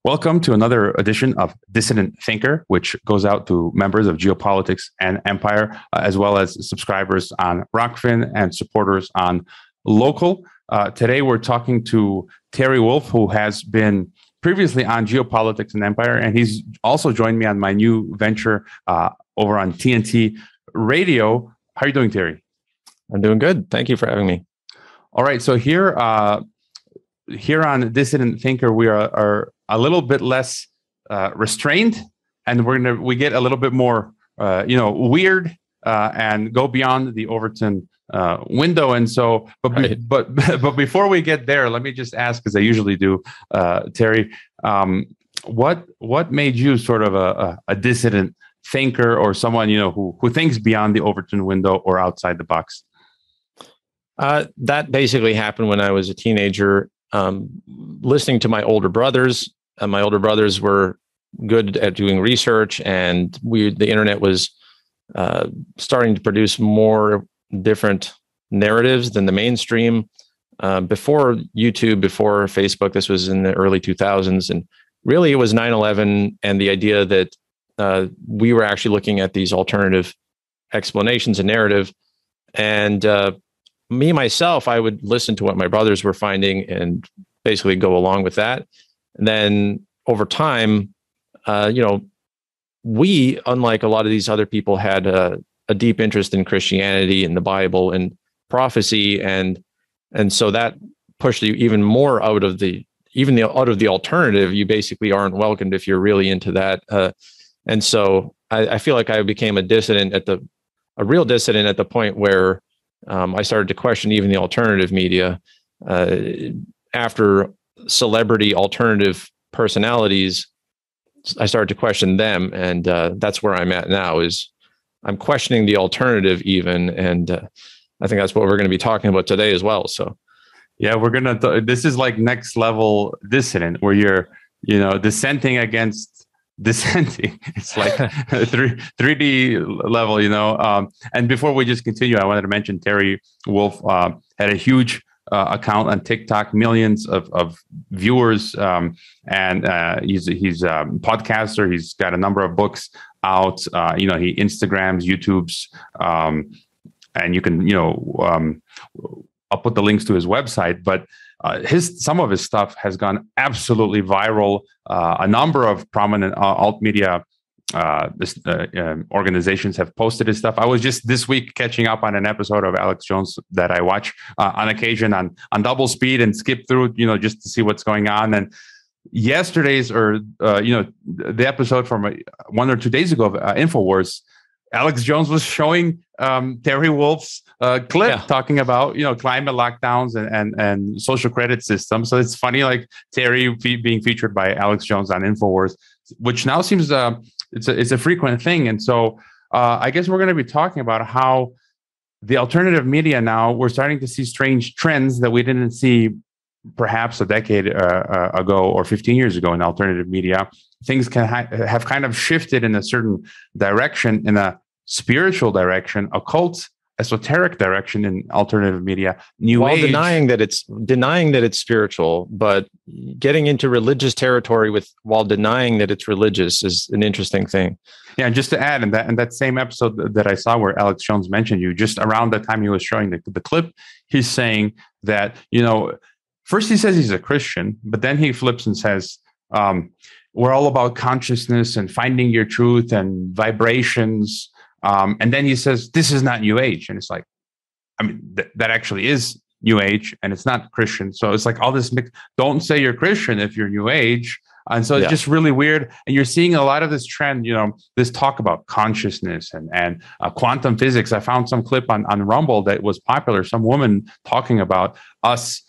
Welcome to another edition of Dissident Thinker, which goes out to members of Geopolitics and Empire, as well as subscribers on Rockfin and supporters on Local. Today, we're talking to Terry Wolfe, who has been previously on Geopolitics and Empire, and he's also joined me on my new venture over on TNT Radio. How are you doing, Terry? I'm doing good. Thank you for having me. All right. So here on Dissident Thinker, we are a little bit less restrained, and we get a little bit more weird and go beyond the Overton window. And so, but before we get there, let me just ask, as I usually do, Terry, what made you sort of a dissident thinker, or someone who thinks beyond the Overton window or outside the box? That basically happened when I was a teenager, listening to my older brothers. My older brothers were good at doing research, and the internet was starting to produce more different narratives than the mainstream. Before YouTube, before Facebook, this was in the early 2000s, and really it was 9/11 and the idea that we were actually looking at these alternative explanations and narrative. And myself, I would listen to what my brothers were finding and basically go along with that. And then over time, we, unlike a lot of these other people, had a deep interest in Christianity and the Bible and prophecy, and so that pushed you even more out of the alternative. You basically aren't welcomed if you're really into that. And so I feel like I became a real dissident at the point where I started to question even the alternative media. After celebrity alternative personalities, I started to question them, and that's where I'm at now. Is I'm questioning the alternative even, and I think that's what we're going to be talking about today as well. So, yeah, we're gonna. This is like next level dissident, where you're, dissenting against dissenting. It's like 3D level, And before we just continue, I wanted to mention Terry Wolfe had a huge account on TikTok, millions of viewers, and he's a podcaster. He's got a number of books out. He Instagrams, YouTubes, and you can I'll put the links to his website, but some of his stuff has gone absolutely viral. A number of prominent alt media organizations have posted his stuff. I was just this week catching up on an episode of Alex Jones that I watch on occasion on double speed and skip through, just to see what's going on. And yesterday's the episode from 1 or 2 days ago of InfoWars, Alex Jones was showing Terry Wolfe's clip talking about climate lockdowns and social credit systems. So it's funny, like Terry being featured by Alex Jones on InfoWars, which now seems it's a frequent thing. And so I guess we're going to be talking about how the alternative media now, we're starting to see strange trends that we didn't see perhaps a decade ago or 15 years ago in alternative media. Things can have kind of shifted in a certain direction, in a spiritual direction, occult, esoteric direction in alternative media. While denying that it's spiritual, but getting into religious territory while denying that it's religious is an interesting thing. Yeah, and just to add, in that same episode that I saw where Alex Jones mentioned you, just around the time he was showing the clip, he's saying that, first he says he's a Christian, but then he flips and says, we're all about consciousness and finding your truth and vibrations. And then he says, this is not New Age. And it's like, that actually is New Age, and it's not Christian. So it's like all this mix. Don't say you're Christian if you're New Age. And so it's just really weird. And you're seeing a lot of this trend, this talk about consciousness and quantum physics. I found some clip on Rumble that was popular. Some woman talking about us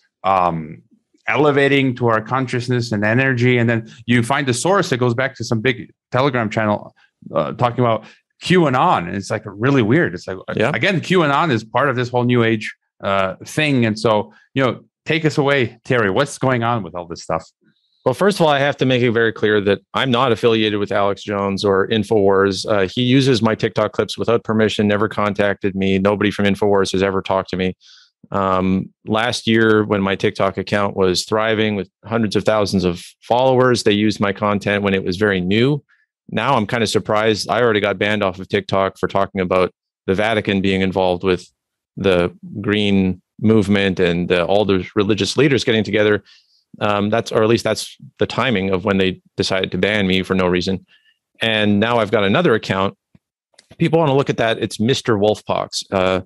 elevating to our consciousness and energy. And then you find the source that goes back to some big Telegram channel talking about QAnon. And it's like really weird. It's like, again, QAnon is part of this whole New Age thing. And so, take us away, Terry. What's going on with all this stuff? Well, first of all, I have to make it very clear that I'm not affiliated with Alex Jones or InfoWars. He uses my TikTok clips without permission, never contacted me. Nobody from InfoWars has ever talked to me. Last year, when my TikTok account was thriving with hundreds of thousands of followers, they used my content when it was very new. Now I'm kind of surprised. I already got banned off of TikTok for talking about the Vatican being involved with the green movement and all the religious leaders getting together. Or at least that's the timing of when they decided to ban me for no reason. And now I've got another account. People want to look at that. It's Mr. Wolfpox,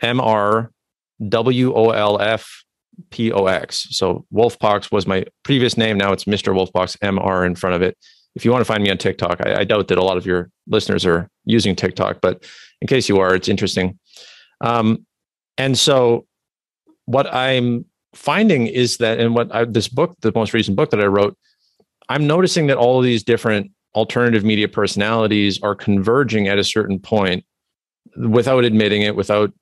MrWolfPox. So Wolfpox was my previous name. Now it's Mr. Wolfpox, MR in front of it. If you want to find me on TikTok, I doubt that a lot of your listeners are using TikTok, but in case you are, it's interesting. And so what I'm finding is that, and this book, the most recent book that I wrote, I'm noticing that all of these different alternative media personalities are converging at a certain point without admitting it, without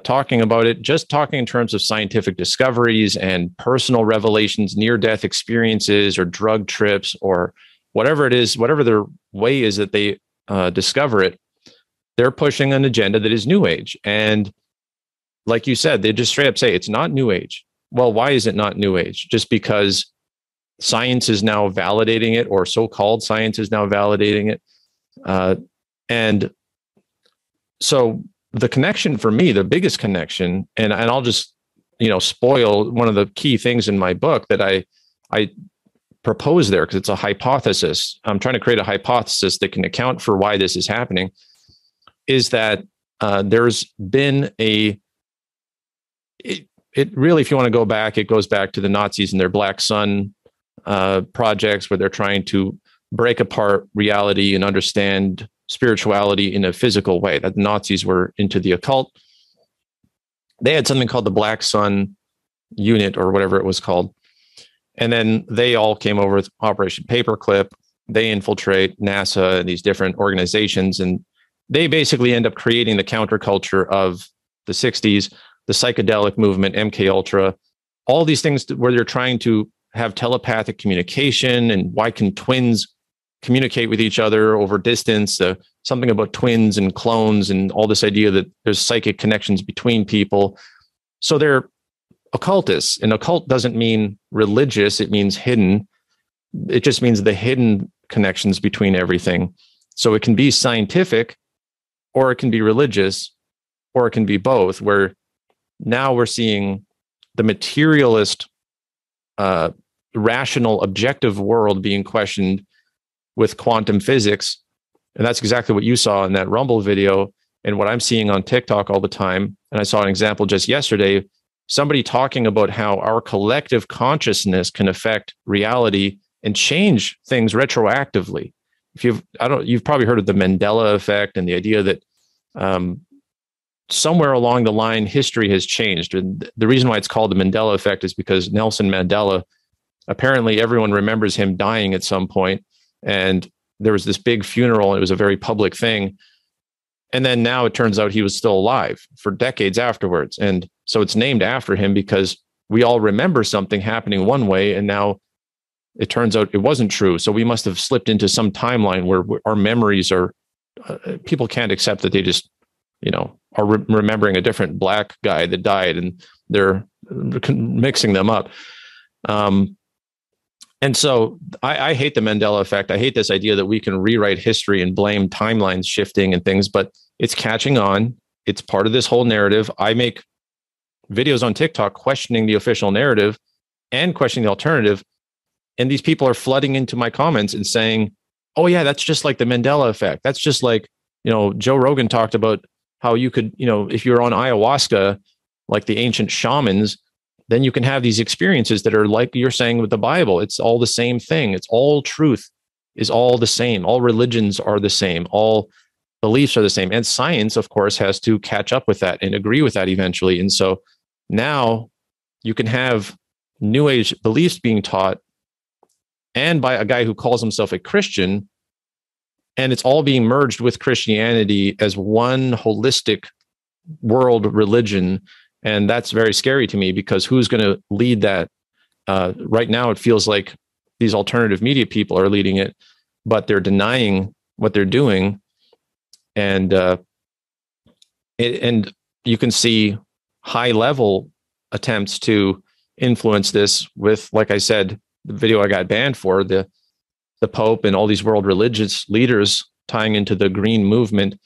talking about it, just talking in terms of scientific discoveries and personal revelations, near-death experiences or drug trips or whatever it is, whatever their way is that they discover it, they're pushing an agenda that is New Age. And like you said, they just straight up say it's not New Age. Well, why is it not New Age? Just because science is now validating it, or so-called science is now validating it. And so the connection for me, the biggest connection, and I'll just, spoil one of the key things in my book that I propose there, because it's a hypothesis. I'm trying to create a hypothesis that can account for why this is happening, is that there's been it really, if you want to go back, it goes back to the Nazis and their Black Sun projects, where they're trying to break apart reality and understand spirituality in a physical way. That the Nazis were into the occult. They had something called the Black Sun Unit, or whatever it was called. And then they all came over with Operation Paperclip. They infiltrate NASA and these different organizations, and they basically end up creating the counterculture of the 60s, the psychedelic movement, MK Ultra, all these things where they're trying to have telepathic communication. And why can twins communicate with each other over distance? Something about twins and clones, and all this idea that there's psychic connections between people. So they're occultists, and occult doesn't mean religious. It means hidden. It just means the hidden connections between everything. So it can be scientific, or it can be religious, or it can be both, where now we're seeing the materialist, rational, objective world being questioned with quantum physics. And that's exactly what you saw in that Rumble video, and what I'm seeing on TikTok all the time. And I saw an example just yesterday, somebody talking about how our collective consciousness can affect reality and change things retroactively. You've probably heard of the Mandela Effect, and the idea that somewhere along the line, history has changed. And the reason why it's called the Mandela Effect is because Nelson Mandela, apparently everyone remembers him dying at some point, and there was this big funeral, and it was a very public thing. And then now it turns out he was still alive for decades afterwards. And so it's named after him, because we all remember something happening one way, and now it turns out it wasn't true. So we must have slipped into some timeline where our memories are, people can't accept that they just, are remembering a different black guy that died, and they're mixing them up. And so I hate the Mandela Effect. I hate this idea that we can rewrite history and blame timelines shifting and things, but it's catching on. It's part of this whole narrative. I make videos on TikTok questioning the official narrative and questioning the alternative. And these people are flooding into my comments and saying, oh yeah, that's just like the Mandela Effect. That's just like, Joe Rogan talked about how you could, if you're on ayahuasca, like the ancient shamans, then you can have these experiences that are like you're saying with the Bible. It's all the same thing. It's all truth is all the same. All religions are the same. All beliefs are the same. And science, of course, has to catch up with that and agree with that eventually. And so now you can have New Age beliefs being taught, and by a guy who calls himself a Christian, and it's all being merged with Christianity as one holistic world religion. And that's very scary to me, because who's going to lead that? Right now, it feels like these alternative media people are leading it, but they're denying what they're doing. And you can see high level attempts to influence this with, like I said, the video I got banned for, the Pope and all these world religious leaders tying into the green movement,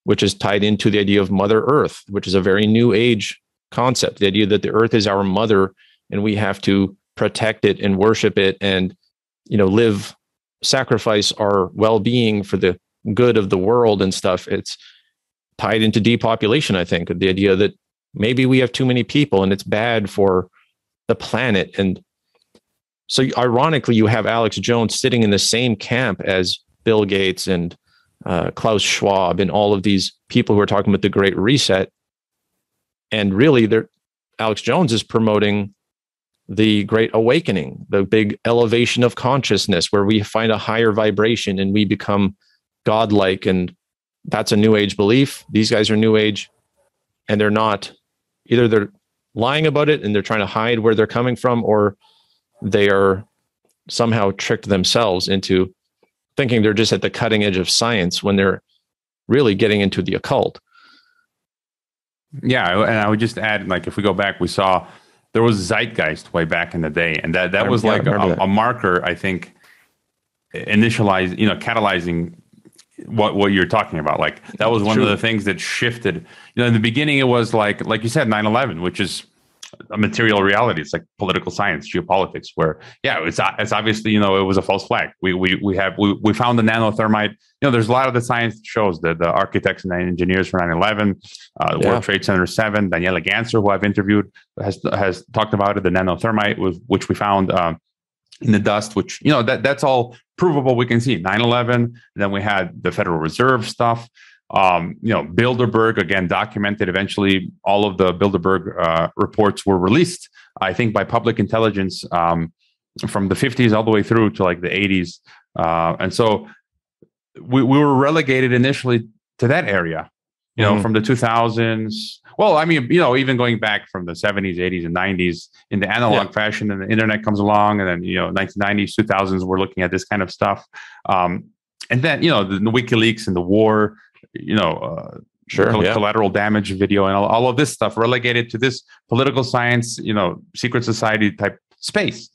which is tied into the idea of Mother Earth, which is a very new age concept. The idea that the earth is our mother and we have to protect it and worship it and, sacrifice our well-being for the good of the world and stuff. It's tied into depopulation, I think, the idea that maybe we have too many people and it's bad for the planet. And so ironically, you have Alex Jones sitting in the same camp as Bill Gates and Klaus Schwab and all of these people who are talking about the Great Reset. And really, Alex Jones is promoting the Great Awakening, the big elevation of consciousness, where we find a higher vibration and we become godlike. And that's a new age belief. These guys are new age, and they're not. Either they're lying about it and they're trying to hide where they're coming from, or they are somehow tricked themselves into thinking they're just at the cutting edge of science when they're really getting into the occult. Yeah, and I would just add, like, if we go back, we saw there was Zeitgeist way back in the day, and that was like a marker, I think, catalyzing what you're talking about. Like, that was one of the things that shifted. In the beginning, it was like you said, 9/11, which is a material reality. It's like political science, geopolitics, where it's obviously, it was a false flag. We found the nanothermite. There's a lot of the science that shows that the architects and engineers for 9/11, World Trade Center 7, Daniela Ganser, who I've interviewed, has talked about it. The nanothermite, which we found in the dust, which that's all provable. We can see 9/11. Then we had the Federal Reserve stuff. Bilderberg, again, documented. Eventually, all of the Bilderberg reports were released, I think, by public intelligence from the 50s all the way through to like the 80s. And so we were relegated initially to that area, from the 2000s. Well, I mean, even going back from the 70s, 80s, and 90s in the analog fashion, and the internet comes along, and then, 1990s, 2000s, we're looking at this kind of stuff. And then, the WikiLeaks and the war, collateral damage video and all of this stuff relegated to this political science, secret society type space.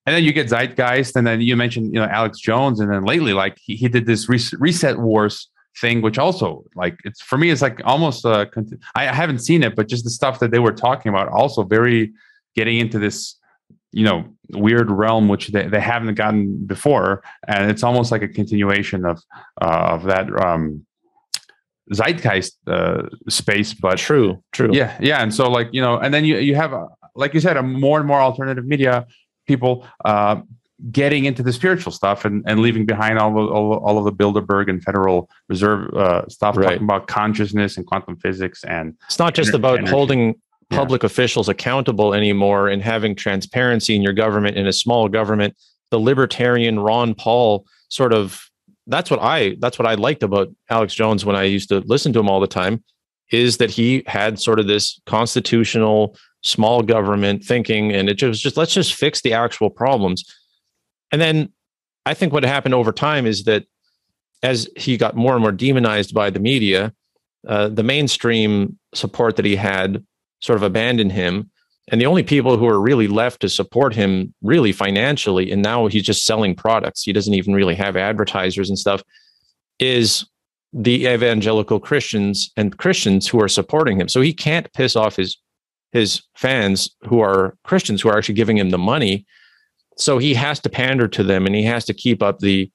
And then you get Zeitgeist, and then you mentioned, Alex Jones, and then lately, like he did this reset wars thing, which also, like, it's, for me, it's like almost I haven't seen it, but just the stuff that they were talking about, also very getting into this, weird realm, which they haven't gotten before. And it's almost like a continuation of that Zeitgeist space, but true. Yeah. And so, like, and then you have, like you said, a more and more alternative media people getting into the spiritual stuff and leaving behind all of the Bilderberg and Federal Reserve stuff, talking about consciousness and quantum physics. And it's not just about holding public officials accountable anymore and having transparency in your government, in a small government. The libertarian Ron Paul sort of, that's what I liked about Alex Jones when I used to listen to him all the time, is that he had sort of this constitutional small government thinking, and it was just, let's just fix the actual problems. And then I think what happened over time is that as he got more and more demonized by the media, the mainstream support that he had sort of abandoned him. And the only people who are really left to support him really financially, and now he's just selling products, he doesn't even really have advertisers and stuff, is the evangelical Christians and Christians who are supporting him. So he can't piss off his fans who are Christians, who are actually giving him the money. So he has to pander to them, and he has to keep up the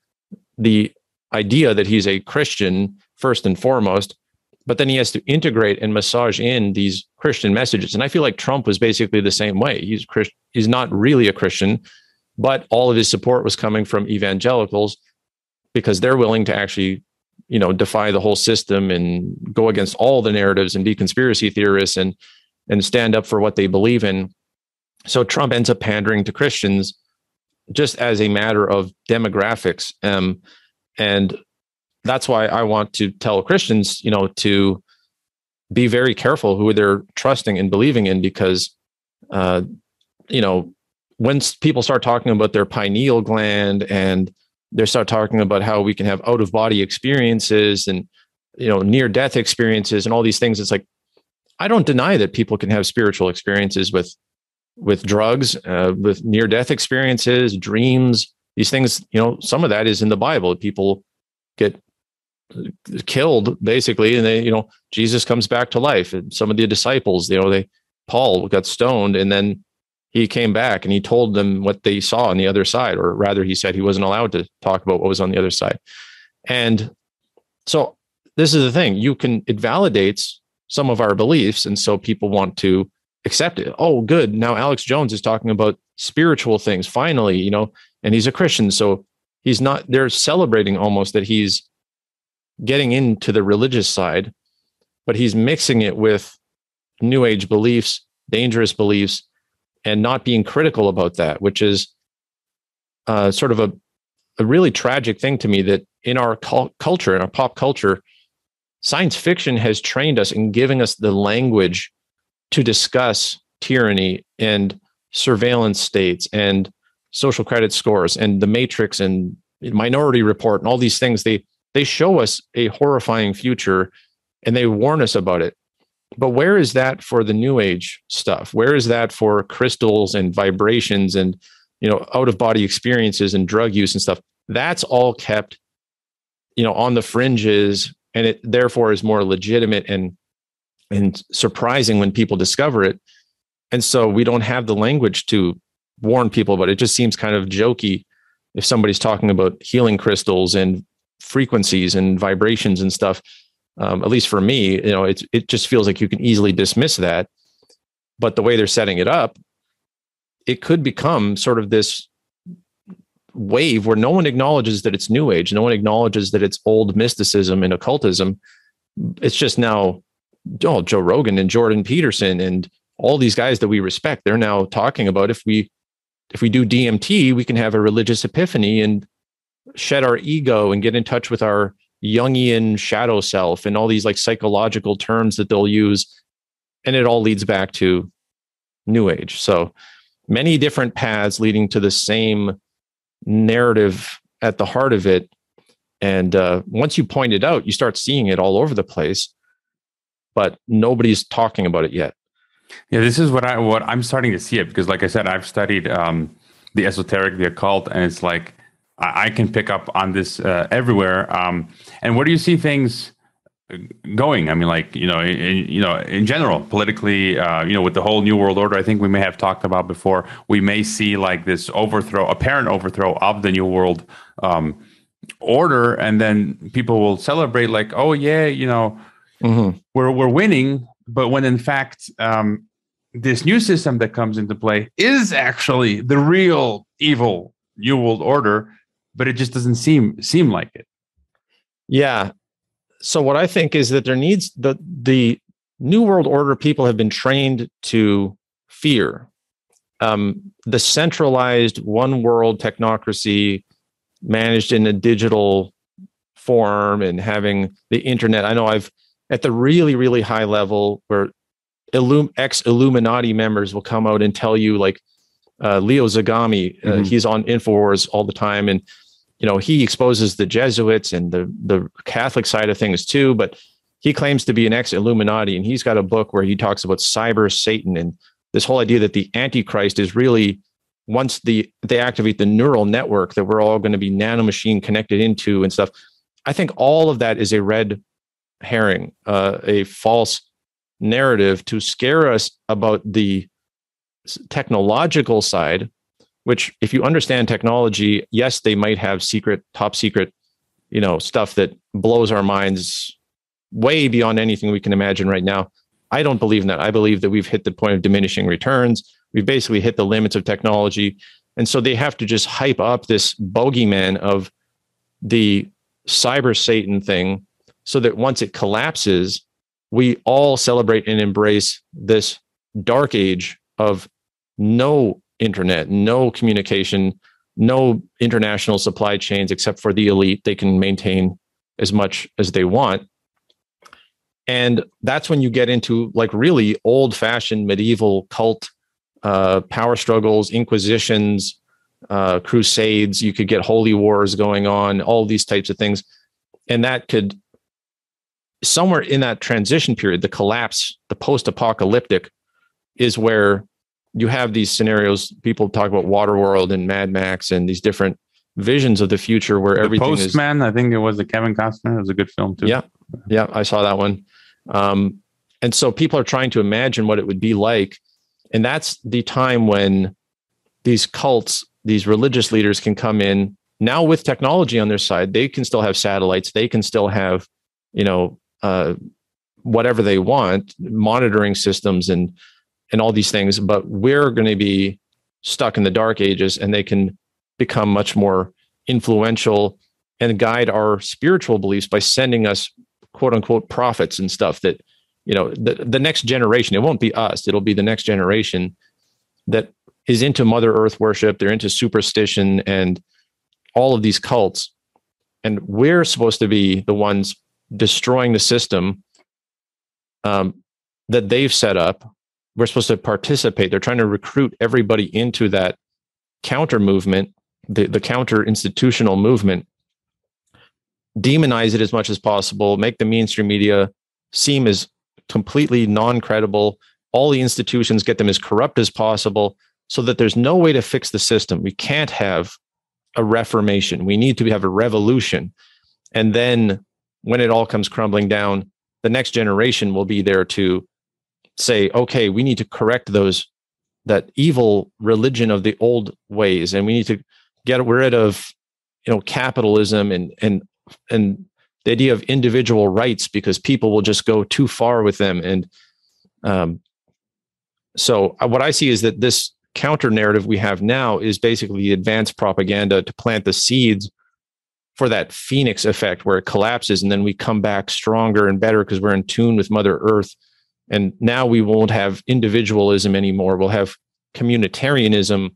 idea that he's a Christian first and foremost, but then he has to integrate and massage in these Christian messages. And I feel like Trump was basically the same way. He's not really a Christian, but all of his support was coming from evangelicals because they're willing to actually, defy the whole system and go against all the narratives and be conspiracy theorists and stand up for what they believe in. So Trump ends up pandering to Christians just as a matter of demographics. And that's why I want to tell Christians, to be very careful who they're trusting and believing in, because, when people start talking about their pineal gland and they start talking about how we can have out of body experiences and, near death experiences and all these things, it's like, I don't deny that people can have spiritual experiences with drugs, with near-death experiences, dreams, these things. Some of that is in the Bible. People get killed basically, and Jesus comes back to life. And some of the disciples, Paul got stoned, and then he came back and he told them what they saw on the other side, or rather, he said he wasn't allowed to talk about what was on the other side. And so this is the thing: it validates some of our beliefs, and so people want to accept it. Oh, good. Now Alex Jones is talking about spiritual things finally, and he's a Christian. So they're celebrating almost that he's getting into the religious side, but he's mixing it with New Age beliefs, dangerous beliefs, and not being critical about that, which is sort of a really tragic thing to me, that in our culture, in our pop culture, science fiction has trained us in giving us the language to discuss tyranny and surveillance states and social credit scores and the Matrix and Minority Report and all these things. They show us a horrifying future and they warn us about it. But where is that for the New Age stuff? Where is that for crystals and vibrations and out of body experiences and drug use and stuff? That's all kept on the fringes, and it therefore is more legitimate and surprising when people discover it. And so we don't have the language to warn people about it. It just seems kind of jokey if somebody's talking about healing crystals and frequencies and vibrations and stuff. At least for me, it just feels like you can easily dismiss that. But the way they're setting it up, it could become sort of this wave where no one acknowledges that it's New Age. No one acknowledges that it's old mysticism and occultism. It's just now, Joe Rogan and Jordan Peterson and all these guys that we respect, they're now talking about if we do DMT, we can have a religious epiphany and shed our ego and get in touch with our Jungian shadow self and all these like psychological terms that they'll use. And it all leads back to New Age. So many different paths leading to the same narrative at the heart of it. And once you point it out, you start seeing it all over the place, but nobody's talking about it yet. Yeah, this is what I'm starting to see it, because like I said, I've studied the esoteric, the occult, and it's like I can pick up on this everywhere. And where do you see things going? I mean, like, in general, politically, with the whole New World Order, I think we may have talked about before, we may see like this apparent overthrow of the New World Order, and then people will celebrate like, oh yeah, we're winning. But when in fact, this new system that comes into play is actually the real evil New World Order, but it just doesn't seem like it. Yeah. So what I think is that there needs the New World Order people have been trained to fear. The centralized one world technocracy managed in a digital form and having the internet. I know I've at the really, really high level where ex-Illuminati members will come out and tell you, like Leo Zagami, he's on InfoWars all the time. And, he exposes the Jesuits and the Catholic side of things too, but he claims to be an ex-Illuminati, and he's got a book where he talks about cyber Satan and this whole idea that the Antichrist is really, once they activate the neural network that we're all going to be nanomachine connected into and stuff. I think all of that is a red herring, a false narrative to scare us about the technological side, which if you understand technology, yes, they might have top secret, stuff that blows our minds way beyond anything we can imagine right now. I don't believe in that. I believe that we've hit the point of diminishing returns. We've basically hit the limits of technology. And so they have to just hype up this bogeyman of the cyber Satan thing so that once it collapses, we all celebrate and embrace this dark age of no internet, no communication, no international supply chains except for the elite. They can maintain as much as they want. And that's when you get into like really old-fashioned medieval cult power struggles, inquisitions, crusades. You could get holy wars going on, all these types of things. And that could somewhere in that transition period, the collapse, the post-apocalyptic, is where you have these scenarios. People talk about Waterworld and Mad Max and these different visions of the future where everything is. Postman, I think it was the Kevin Costner. It was a good film too. Yeah, I saw that one. And so people are trying to imagine what it would be like. And that's the time when these cults, these religious leaders can come in now with technology on their side. They can still have satellites. They can still have, whatever they want, monitoring systems and all these things. But we're going to be stuck in the dark ages, and they can become much more influential and guide our spiritual beliefs by sending us quote unquote prophets and stuff that, the next generation, it won't be us, it'll be the next generation that is into Mother Earth worship. They're into superstition and all of these cults. And we're supposed to be the ones destroying the system that they've set up. We're supposed to participate. They're trying to recruit everybody into that counter movement, the counter institutional movement, demonize it as much as possible, make the mainstream media seem as completely non-credible, all the institutions, get them as corrupt as possible, so that there's no way to fix the system. We can't have a reformation. We need to have a revolution. And then when it all comes crumbling down, the next generation will be there to say, okay, we need to correct that evil religion of the old ways, and we need to get rid of capitalism and the idea of individual rights, because people will just go too far with them. And so what I see is that this counter narrative we have now is basically the advanced propaganda to plant the seeds for that phoenix effect, where it collapses and then we come back stronger and better because we're in tune with Mother Earth. And now we won't have individualism anymore. We'll have communitarianism,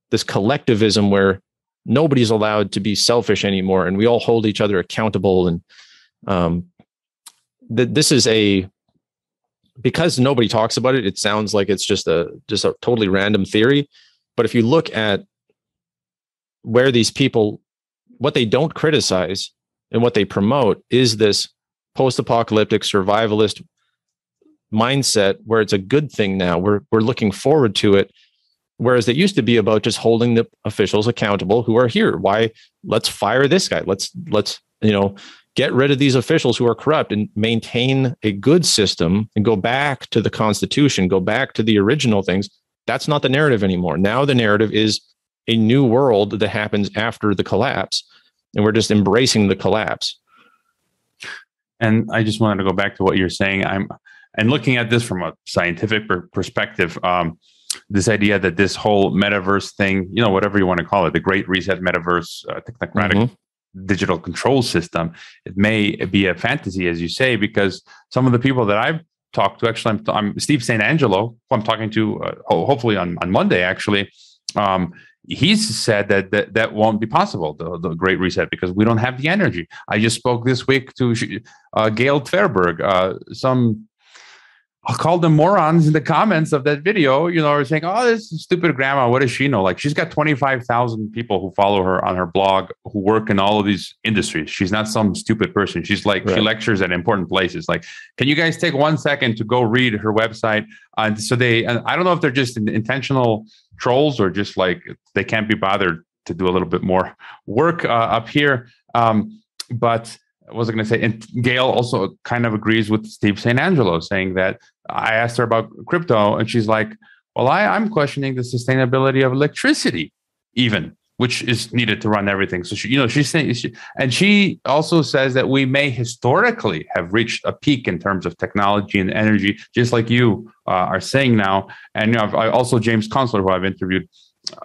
this collectivism where nobody's allowed to be selfish anymore, and we all hold each other accountable. And this is because nobody talks about it, it sounds like it's just a totally random theory. But if you look at where these people, what they don't criticize and what they promote is this post-apocalyptic survivalist mindset where it's a good thing now. We're looking forward to it. Whereas it used to be about just holding the officials accountable who are here. Why? Let's fire this guy. Let's get rid of these officials who are corrupt and maintain a good system and go back to the Constitution, go back to the original things. That's not the narrative anymore. Now the narrative is a new world that happens after the collapse, and we're just embracing the collapse. And I just wanted to go back to what you're saying. And looking at this from a scientific perspective, this idea that this whole metaverse thing, whatever you want to call it, the Great Reset metaverse, technocratic digital control system, it may be a fantasy, as you say, because some of the people that I've talked to, actually, I'm Steve St. Angelo, who I'm talking to hopefully on Monday, actually. He's said that won't be possible, the Great Reset, because we don't have the energy. I just spoke this week to Gail Tverberg, I'll call them morons in the comments of that video, are saying, oh, this stupid grandma, what does she know? Like, she's got 25,000 people who follow her on her blog who work in all of these industries. She's not some stupid person. She's like, right. She lectures at important places. Like, can you guys take 1 second to go read her website? And I don't know if they're just intentional trolls or just like they can't be bothered to do a little bit more work up here. But what was I going to say? And Gail also kind of agrees with Steve St. Angelo, saying that I asked her about crypto, and she's like, well, I'm questioning the sustainability of electricity, even, which is needed to run everything. So she's saying, and she also says that we may historically have reached a peak in terms of technology and energy, just like you are saying now. And I also James Consular, who I've interviewed,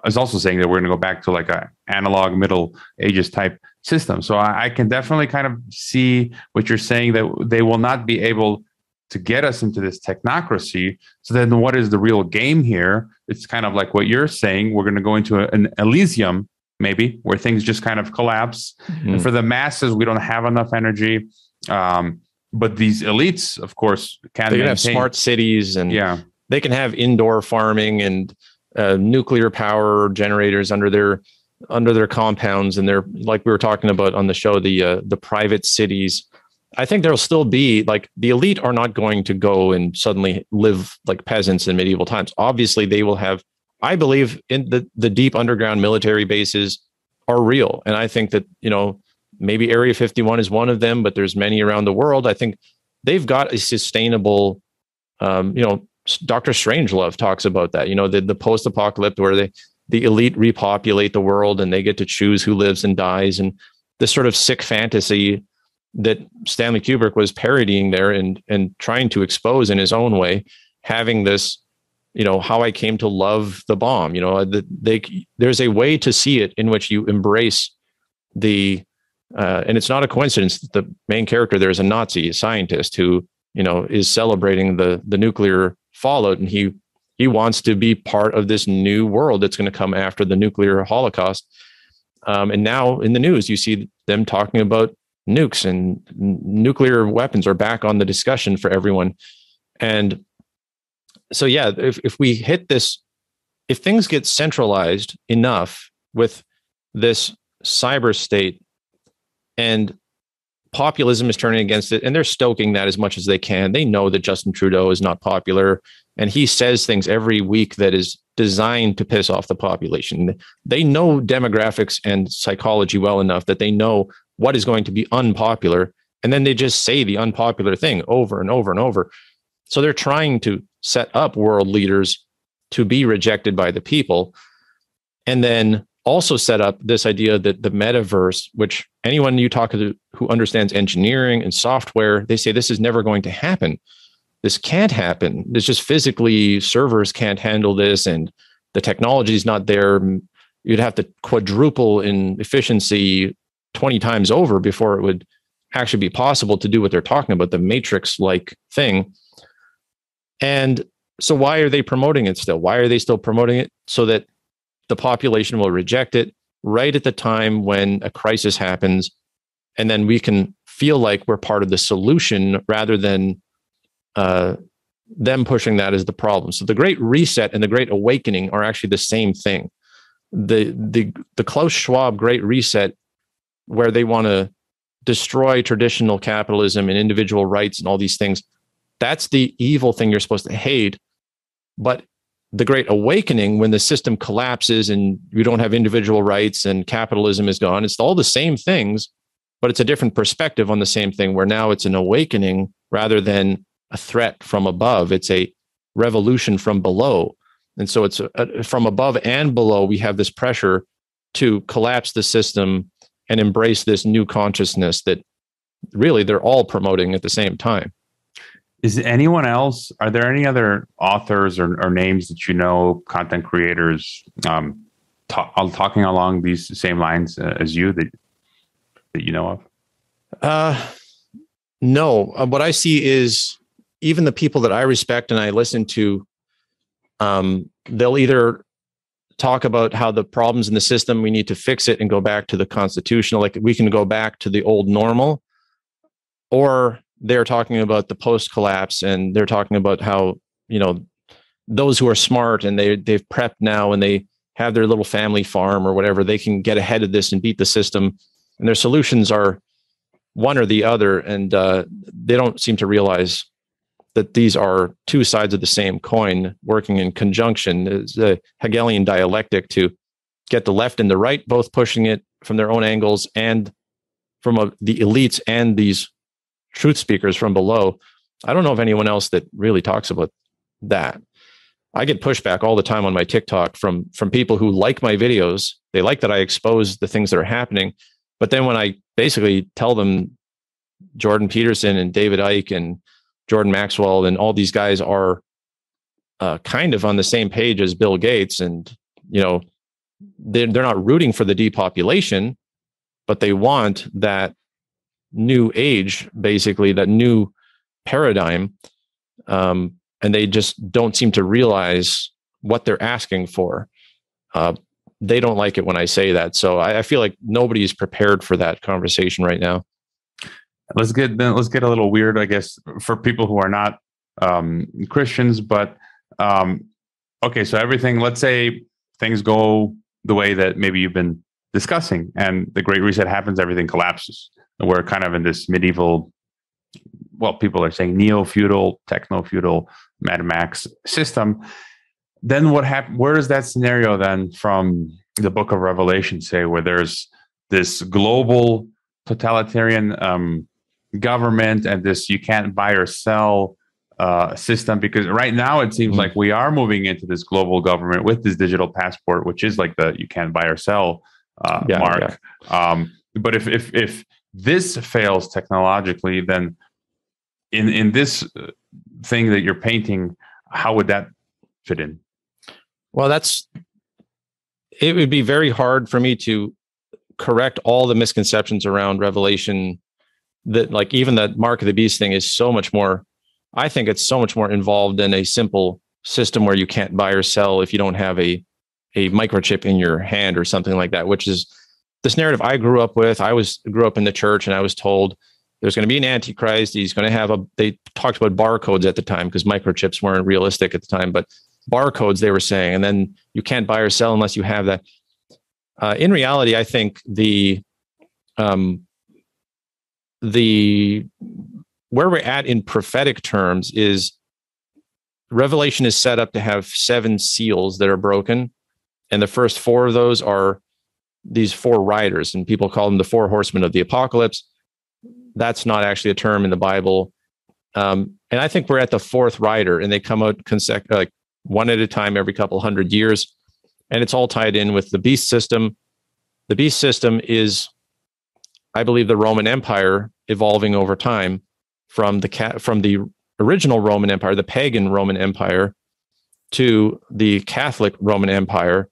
is also saying that we're going to go back to like a analog Middle Ages type system. So I can definitely kind of see what you're saying, that they will not be able to get us into this technocracy. So then what is the real game here? It's kind of like what you're saying. We're going to go into an Elysium, maybe, where things just kind of collapse. Mm-hmm. And for the masses, we don't have enough energy. But these elites, of course, they can have smart cities, and they can have indoor farming and nuclear power generators under their compounds, and they're, like we were talking about on the show, the private cities I think there'll still be like the elite are not going to go and suddenly live like peasants in medieval times. Obviously, they will have, I believe in the deep underground military bases are real. And I think that, maybe Area 51 is one of them, but there's many around the world. I think they've got a sustainable, Dr. Strangelove talks about that, the post-apocalypse where the elite repopulate the world and they get to choose who lives and dies. And this sort of sick fantasy that Stanley Kubrick was parodying there and trying to expose in his own way, having this, how I came to love the bomb, there's a way to see it in which you embrace and it's not a coincidence that the main character there is a Nazi, a scientist who, is celebrating the nuclear fallout. And he wants to be part of this new world that's going to come after the nuclear holocaust. And now in the news, you see them talking about nukes and nuclear weapons are back on the discussion for everyone. And so, yeah, if we hit this, if things get centralized enough with this cyber state and populism is turning against it, and they're stoking that as much as they can. They know that Justin Trudeau is not popular, and he says things every week that is designed to piss off the population. They know demographics and psychology well enough that they know what is going to be unpopular, and then they just say the unpopular thing over and over and over. So they're trying to set up world leaders to be rejected by the people, and then also set up this idea that the metaverse, which anyone you talk to who understands engineering and software, they say this is never going to happen. This can't happen. It's just physically servers can't handle this, and the technology is not there. You'd have to quadruple in efficiency 20 times over before it would actually be possible to do what they're talking about, the Matrix-like thing. And so why are they promoting it still? Why are they still promoting it? So that the population will reject it right at the time when a crisis happens. And then we can feel like we're part of the solution rather than them pushing that as the problem. So the Great Reset and the Great Awakening are actually the same thing. The Klaus Schwab Great Reset, where they want to destroy traditional capitalism and individual rights and all these things, that's the evil thing you're supposed to hate. But the Great Awakening, when the system collapses and you don't have individual rights and capitalism is gone, it's all the same things, but it's a different perspective on the same thing, where now it's an awakening rather than a threat from above. It's a revolution from below. And so it's from above and below, we have this pressure to collapse the system and embrace this new consciousness that really they're all promoting at the same time. Is anyone else, are there any other authors or names that content creators talking along these same lines as you that you know of? No. What I see is even the people that I respect and I listen to, they'll either talk about how the problems in the system, we need to fix it and go back to the constitutional, like we can go back to the old normal, or they're talking about the post-collapse, and they're talking about how, those who are smart and they've prepped now and they have their little family farm or whatever, they can get ahead of this and beat the system. And their solutions are one or the other. And they don't seem to realize that these are two sides of the same coin working in conjunction. It's a Hegelian dialectic to get the left and the right both pushing it from their own angles, and from the elites and these truth speakers from below. I don't know of anyone else that really talks about that. I get pushback all the time on my TikTok from people who like my videos. They like that I expose the things that are happening. But then when I basically tell them Jordan Peterson and David Icke and Jordan Maxwell and all these guys are kind of on the same page as Bill Gates, and they're not rooting for the depopulation, but they want that new age, basically that new paradigm, and they just don't seem to realize what they're asking for. They don't like it when I say that, so I feel like nobody's prepared for that conversation right now. Let's get a little weird, I guess, for people who are not Christians. But okay, so everything. Let's say things go the way that maybe you've been discussing, and the Great Reset happens. Everything collapses. We're kind of in this medieval well, people are saying neo-feudal, techno-feudal Mad Max system. Then what happened? Where is that scenario then from the book of Revelation say, where there's this global totalitarian government and this you can't buy or sell system? Because right now it seems like we are moving into this global government with this digital passport, which is like the you can't buy or sell mark. Yeah. But if this fails technologically, then in this thing that you're painting, how would that fit in? Well, it would be very hard for me to correct all the misconceptions around Revelation. That, like, even the Mark of the Beast thing is so much more, I think it's so much more involved than a simple system where you can't buy or sell if you don't have a microchip in your hand or something like that, which is this narrative I grew up with. I grew up in the church, and I was told there's going to be an antichrist. He's going to have they talked about barcodes at the time because microchips weren't realistic at the time, but barcodes they were saying, and then you can't buy or sell unless you have that. In reality, I think the where we're at in prophetic terms is Revelation is set up to have 7 seals that are broken, and the first 4 of those are these 4 riders, and people call them the 4 horsemen of the apocalypse. That's not actually a term in the Bible, and I think we're at the 4th rider, and they come out like one at a time every couple hundred years, and it's all tied in with the beast system. The beast system is, I believe, the Roman Empire evolving over time from the original Roman Empire, the pagan Roman Empire, to the Catholic Roman Empire,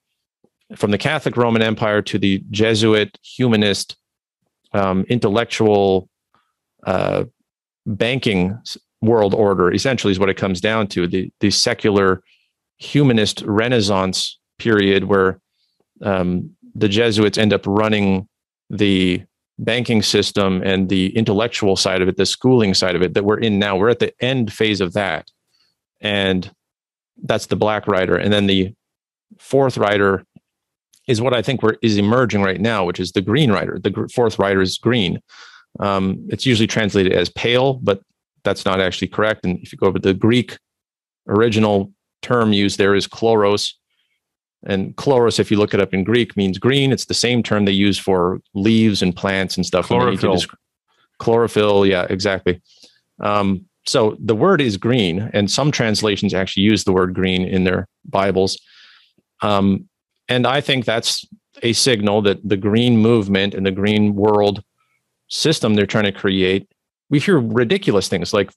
from the Catholic Roman Empire to the Jesuit, humanist, intellectual, banking world order, essentially is what it comes down to. The secular humanist Renaissance period where the Jesuits end up running the banking system and the intellectual side of it, the schooling side of it that we're in now. We're at the end phase of that. And that's the Black Rider. And then the 4th rider is what I think is emerging right now, which is the Green Rider. The 4th rider is green. It's usually translated as pale, but that's not actually correct. And if you go over the Greek original term used there is chloros. And chloros, if you look it up in Greek, means green. It's the same term they use for leaves and plants and stuff. Chlorophyll. Chlorophyll, yeah, exactly. So the word is green, and some translations actually use the word green in their Bibles. And I think that's a signal that the green movement and the green world system they're trying to create, we hear ridiculous things like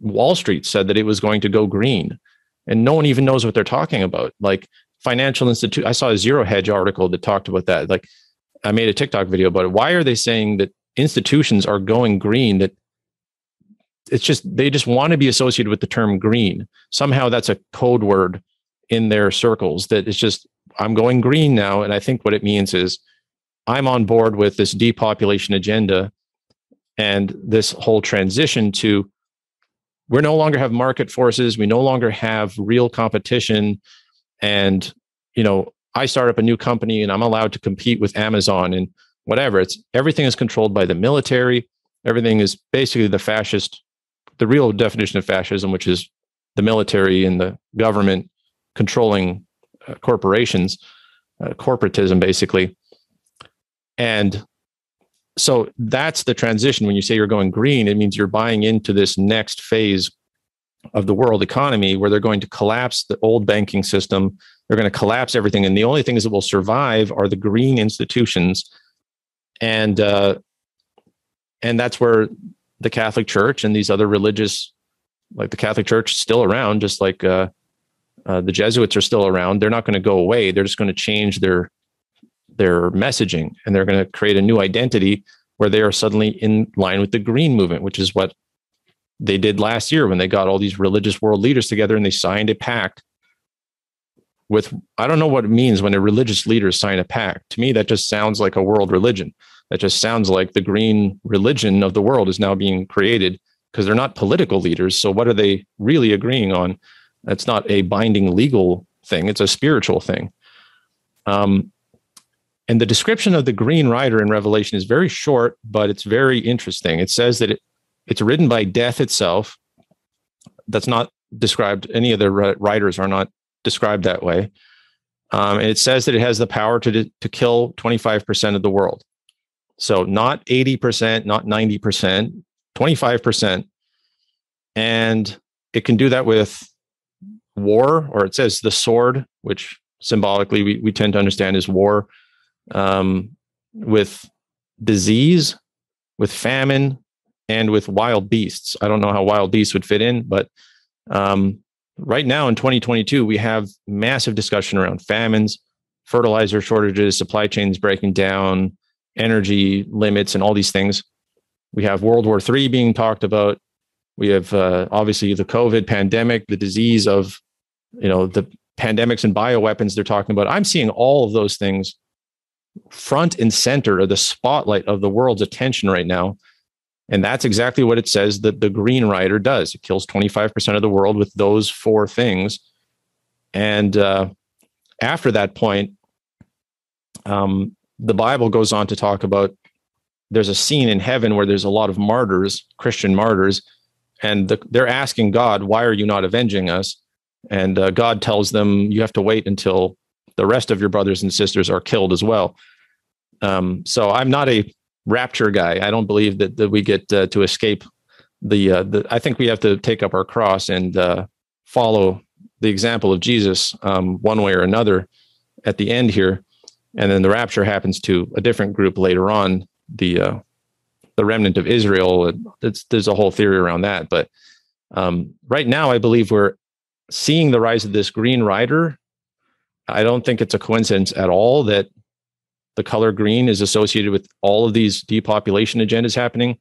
Wall Street said that it was going to go green, and no one even knows what they're talking about. Like financial institute, I saw a Zero Hedge article that talked about that. Like, I made a TikTok video about it. Why are they saying that institutions are going green? That it's just, they just want to be associated with the term green. Somehow that's a code word in their circles that it's just, I'm going green now. And I think what it means is I'm on board with this depopulation agenda and this whole transition to, we no longer have market forces. We no longer have real competition. And, you know, I start up a new company and I'm allowed to compete with Amazon and whatever. Everything is controlled by the military. Everything is basically the real definition of fascism, which is the military and the government controlling corporations, corporatism, basically. And so that's the transition. When you say you're going green, it means you're buying into this next phase of the world economy where they're going to collapse the old banking system. They're going to collapse everything. And the only things that will survive are the green institutions. And that's where the Catholic Church and these other religious, like the Catholic Church, is still around, just like the Jesuits are still around. They're not going to go away. They're just going to change their messaging, and they're going to create a new identity where they are suddenly in line with the green movement, which is what they did last year when they got all these religious world leaders together and they signed a pact with, I don't know what it means when a religious leader sign a pact. To me, that just sounds like a world religion. That just sounds like the green religion of the world is now being created because they're not political leaders. So what are they really agreeing on? That's not a binding legal thing. It's a spiritual thing. And the description of the Green Rider in Revelation is very short, but it's very interesting. It says that It's written by death itself. That's not described. Any of the writers are not described that way. And it says that it has the power to kill 25% of the world. So not 80%, not 90%, 25%. And it can do that with war, or it says the sword, which symbolically we tend to understand as war, with disease, with famine, and with wild beasts. I don't know how wild beasts would fit in, but right now in 2022, we have massive discussion around famines, fertilizer shortages, supply chains breaking down, energy limits, and all these things. We have World War III being talked about. We have obviously the COVID pandemic, the disease of, the pandemics and bioweapons they're talking about. I'm seeing all of those things front and center of the spotlight of the world's attention right now. And that's exactly what it says that the Green Rider does. It kills 25% of the world with those four things. And after that point, the Bible goes on to talk about there's a scene in heaven where there's a lot of martyrs, Christian martyrs, and they're asking God, why are you not avenging us? And God tells them, you have to wait until the rest of your brothers and sisters are killed as well. So I'm not a rapture guy. I don't believe that we get to escape I think we have to take up our cross and follow the example of Jesus one way or another at the end here. And then the rapture happens to a different group later on, the remnant of Israel. There's a whole theory around that. But right now, I believe we're seeing the rise of this Green Rider. I don't think it's a coincidence at all that the color green is associated with all of these depopulation agendas happening.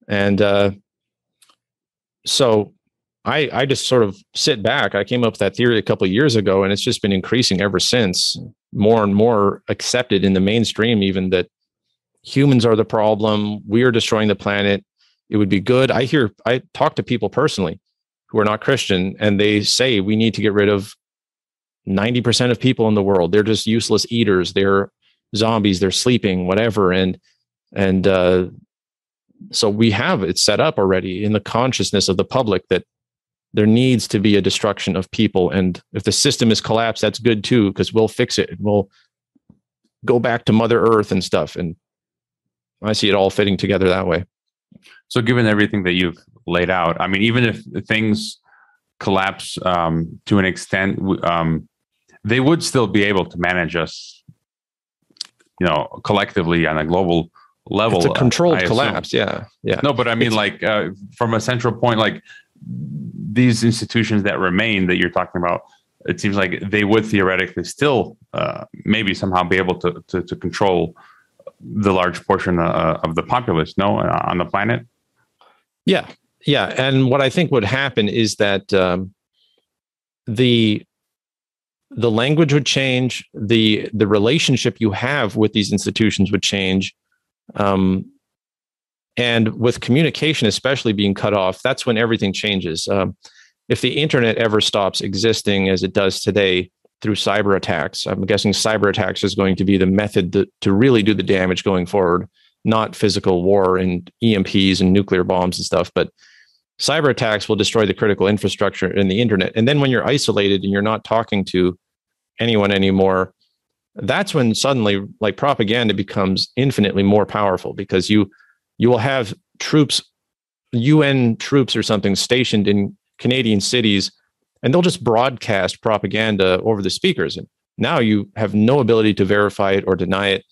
And so I just sort of sit back. I came up with that theory a couple of years ago, and it's just been increasing ever since, more and more accepted in the mainstream, even that humans are the problem. We are destroying the planet. It would be good. I talk to people personally who are not Christian, and they say we need to get rid of 90% of people in the world. They're just useless eaters. They're zombies. They're sleeping, whatever. And so we have it set up already in the consciousness of the public that there needs to be a destruction of people. And if the system is collapsed, that's good too, because we'll fix it. We'll go back to Mother Earth and stuff. And I see it all fitting together that way. So given everything that you've laid out, I mean, even if things collapse to an extent, they would still be able to manage us, collectively on a global level. It's a controlled collapse. Yeah. No, but I mean, from a central point, like these institutions that remain that you're talking about, it seems like they would theoretically still maybe somehow be able to control the large portion of the populace, on the planet. Yeah. And what I think would happen is that the language would change, the relationship you have with these institutions would change. And with communication, especially being cut off, that's when everything changes. If the internet ever stops existing as it does today through cyber attacks, I'm guessing cyber attacks is going to be the method to really do the damage going forward, not physical war and EMPs and nuclear bombs and stuff, but cyber attacks will destroy the critical infrastructure in the internet. And then when you're isolated and you're not talking to anyone anymore, that's when suddenly like propaganda becomes infinitely more powerful, because you will have troops, UN troops or something stationed in Canadian cities, and they'll just broadcast propaganda over the speakers. And now you have no ability to verify it or deny it.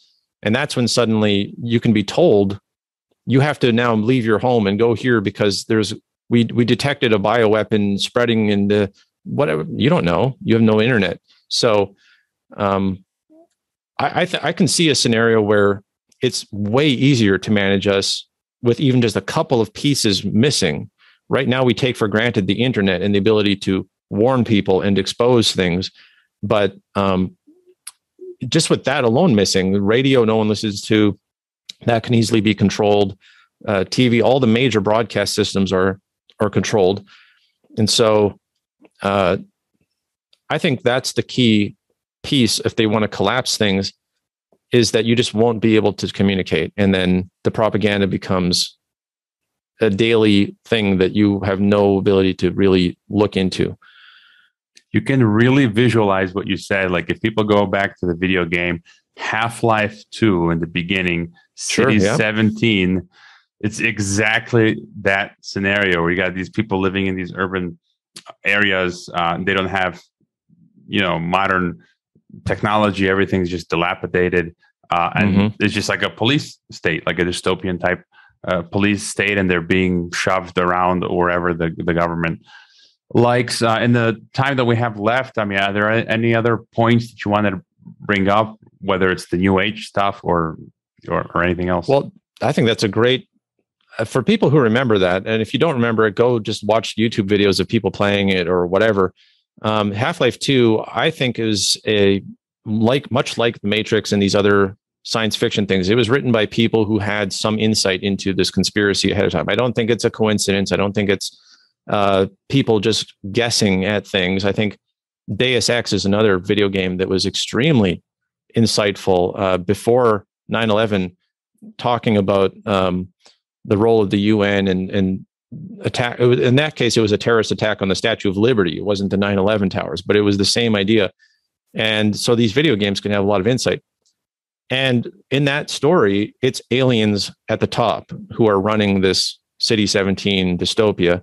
And that's when suddenly you can be told you have to now leave your home and go here because we detected a bioweapon spreading in the whatever. You don't know. You have no internet. So I can see a scenario where it's way easier to manage us with even just a couple of pieces missing. Right now, we take for granted the internet and the ability to warn people and expose things. But just with that alone missing, the radio no one listens to, that can easily be controlled. TV, all the major broadcast systems are controlled. And so I think that's the key piece if they want to collapse things, is that you just won't be able to communicate. And then the propaganda becomes a daily thing that you have no ability to really look into. You can really visualize what you said. Like if people go back to the video game Half-Life 2 in the beginning, City 17, it's exactly that scenario where you got these people living in these urban areas. They don't have, modern technology. Everything's just dilapidated. And it's just like a police state, like a dystopian type police state, and they're being shoved around wherever the government likes. In the time that we have left, I mean, are there any other points that you wanted to bring up, whether it's the New Age stuff or anything else? Well, I think that's a great, for people who remember that, and if you don't remember it, go just watch YouTube videos of people playing it or whatever. Half-Life 2, I think, is much like The Matrix and these other science fiction things. It was written by people who had some insight into this conspiracy ahead of time. I don't think it's a coincidence. I don't think it's people just guessing at things. I think Deus Ex is another video game that was extremely insightful before 9/11, talking about the role of the UN and attack. In that case, it was a terrorist attack on the Statue of Liberty. It wasn't the 9/11 towers, but it was the same idea. And so these video games can have a lot of insight. And in that story, it's aliens at the top who are running this City 17 dystopia.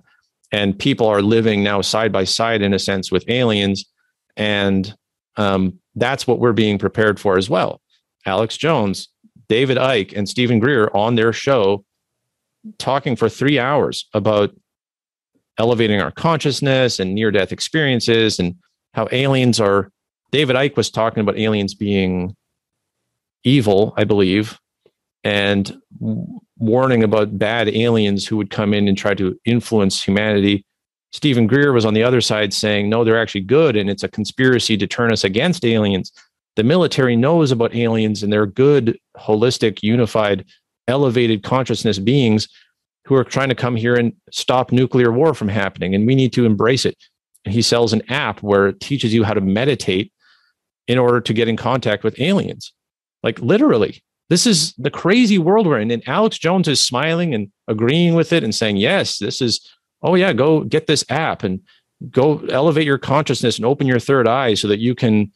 And people are living now side by side, in a sense, with aliens. And that's what we're being prepared for as well. Alex Jones, David Icke, and Stephen Greer on their show talking for 3 hours about elevating our consciousness and near-death experiences and how aliens are... David Icke was talking about aliens being evil, I believe, and warning about bad aliens who would come in and try to influence humanity. Stephen Greer was on the other side saying, no, they're actually good, and it's a conspiracy to turn us against aliens. The military knows about aliens, and they're good, holistic, unified, elevated consciousness beings who are trying to come here and stop nuclear war from happening, and we need to embrace it. And he sells an app where it teaches you how to meditate in order to get in contact with aliens. Like literally, this is the crazy world we're in. And Alex Jones is smiling and agreeing with it and saying, yes, this is, oh yeah, go get this app and go elevate your consciousness and open your third eye so that you can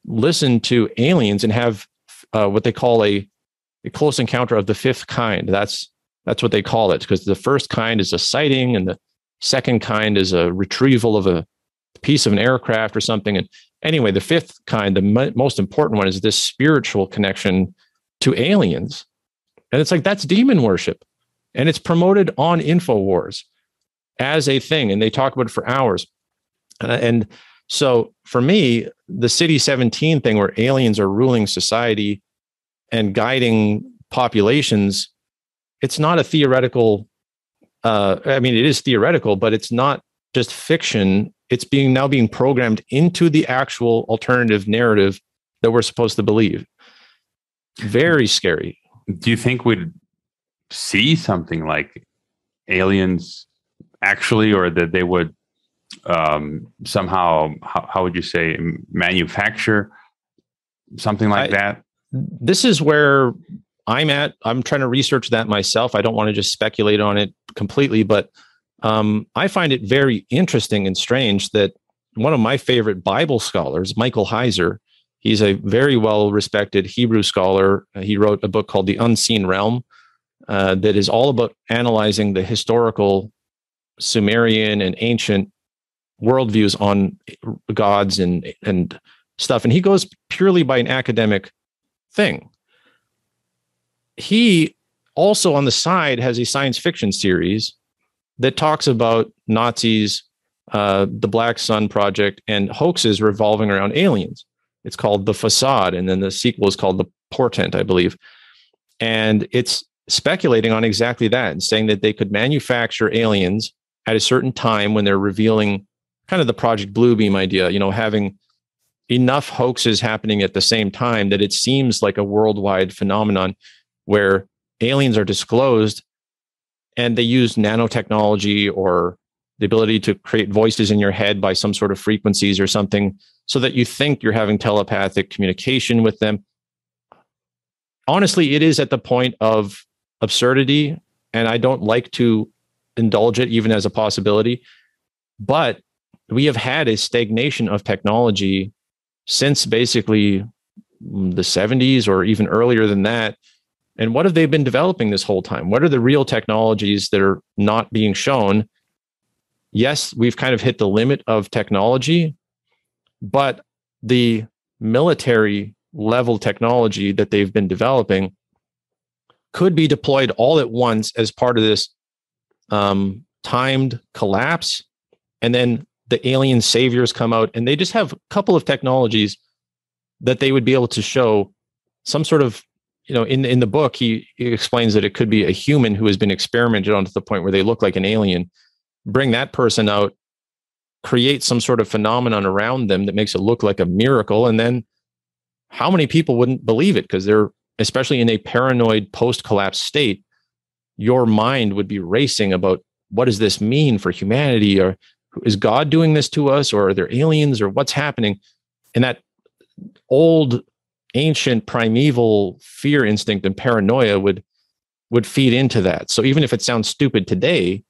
listen to aliens and have what they call a close encounter of the fifth kind. That's what they call it, because the first kind is a sighting and the second kind is a retrieval of a piece of an aircraft or something. And anyway, the fifth kind, the most important one, is this spiritual connection to aliens. And it's like, that's demon worship. And it's promoted on InfoWars as a thing. And they talk about it for hours. And so for me, the City 17 thing, where aliens are ruling society and guiding populations, it's not a theoretical, I mean, it is theoretical, but it's not just fiction. It's now being programmed into the actual alternative narrative that we're supposed to believe. Very scary. Do you think we'd see something like aliens actually, or that they would somehow, how would you say, manufacture something like that? This is where I'm at. I'm trying to research that myself. I don't want to just speculate on it completely, but I find it very interesting and strange that one of my favorite Bible scholars, Michael Heiser, he's a very well-respected Hebrew scholar. He wrote a book called The Unseen Realm that is all about analyzing the historical Sumerian and ancient worldviews on gods and stuff. And he goes purely by an academic thing. He also on the side has a science fiction series that talks about Nazis, the Black Sun Project, and hoaxes revolving around aliens. It's called The Facade, and then the sequel is called The Portent, I believe. And it's speculating on exactly that and saying that they could manufacture aliens at a certain time when they're revealing kind of the Project Bluebeam idea, having enough hoaxes happening at the same time that it seems like a worldwide phenomenon where aliens are disclosed and they use nanotechnology or the ability to create voices in your head by some sort of frequencies or something so that you think you're having telepathic communication with them. Honestly, it is at the point of absurdity, and I don't like to indulge it even as a possibility. But we have had a stagnation of technology since basically the 70s or even earlier than that. And what have they been developing this whole time? What are the real technologies that are not being shown? Yes, we've kind of hit the limit of technology, but the military level technology that they've been developing could be deployed all at once as part of this timed collapse. And then the alien saviors come out, and they just have a couple of technologies that they would be able to show some sort of, in the book, he explains that it could be a human who has been experimented on to the point where they look like an alien. Bring that person out, create some sort of phenomenon around them that makes it look like a miracle. And then how many people wouldn't believe it? Because they're, especially in a paranoid post-collapse state, your mind would be racing about, what does this mean for humanity? Or is God doing this to us? Or are there aliens? Or what's happening? And that old, ancient, primeval fear instinct and paranoia would feed into that. So even if it sounds stupid today,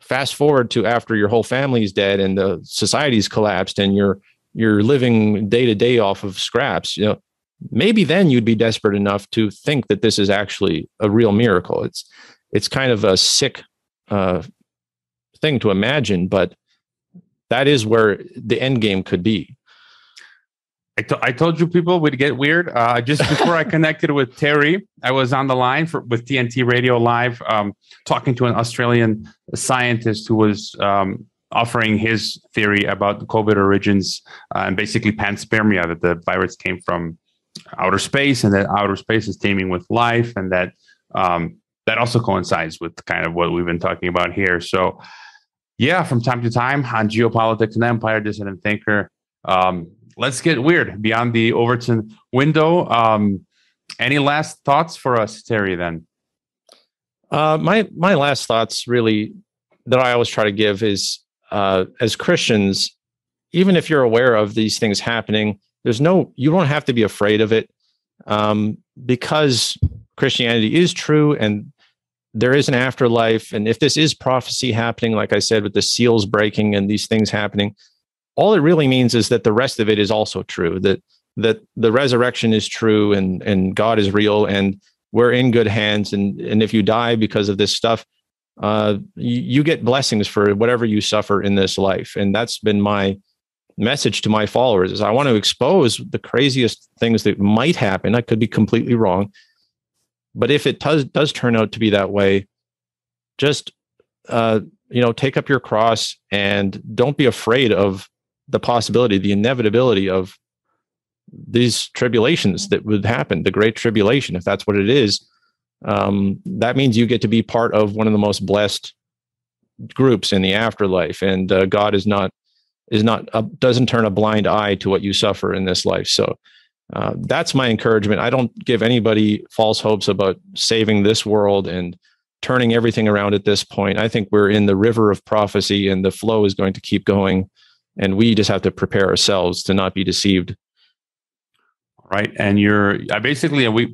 fast forward to after your whole family's dead and the society's collapsed and you're living day to day off of scraps, maybe then you'd be desperate enough to think that this is actually a real miracle. It's kind of a sick thing to imagine, but that is where the end game could be. I told you people would get weird. Just before I connected with Terry, I was on the line with TNT Radio Live, talking to an Australian scientist who was offering his theory about the COVID origins and basically panspermia, that the virus came from outer space and that outer space is teeming with life, and that that also coincides with kind of what we've been talking about here. So, yeah, from time to time on Geopolitics and Empire, Dissident Thinker. Let's get weird beyond the Overton window. Any last thoughts for us, Terry, then? My last thoughts really that I always try to give is, as Christians, even if you're aware of these things happening, you don't have to be afraid of it, because Christianity is true and there is an afterlife. And if this is prophecy happening, like I said, with the seals breaking and these things happening, all it really means is that the rest of it is also true, that the resurrection is true and God is real and we're in good hands. And if you die because of this stuff, you get blessings for whatever you suffer in this life. And that's been my message to my followers, is I want to expose the craziest things that might happen. I could be completely wrong. But if it does turn out to be that way, just, take up your cross and don't be afraid of the possibility, the inevitability of these tribulations that would happen, the Great Tribulation, if that's what it is. That means you get to be part of one of the most blessed groups in the afterlife, and God doesn't turn a blind eye to what you suffer in this life. So that's my encouragement. I don't give anybody false hopes about saving this world and turning everything around at this point. I think we're in the river of prophecy, and the flow is going to keep going. And we just have to prepare ourselves to not be deceived. Right. And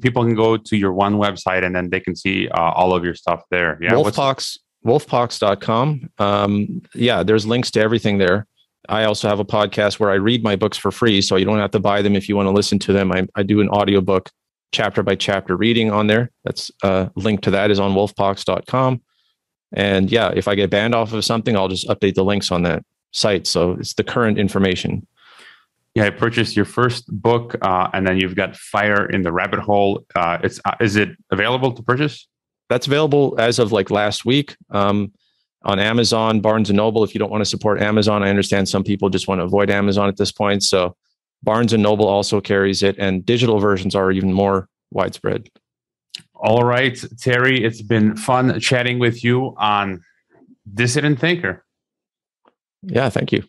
people can go to your one website and then they can see all of your stuff there. Yeah. Wolfepox.com. There's links to everything there. I also have a podcast where I read my books for free, so you don't have to buy them if you want to listen to them. I do an audiobook chapter by chapter reading on there. That's link to that is on wolfepox.com. And if I get banned off of something, I'll just update the links on that site. So it's the current information. Yeah, I purchased your first book, and then you've got Fire in the Rabbit Hole. Is it available to purchase? That's available as of last week on Amazon, Barnes & Noble. If you don't want to support Amazon, I understand some people just want to avoid Amazon at this point. So Barnes & Noble also carries it, and digital versions are even more widespread. All right, Terry, it's been fun chatting with you on Dissident Thinker. Yeah, thank you.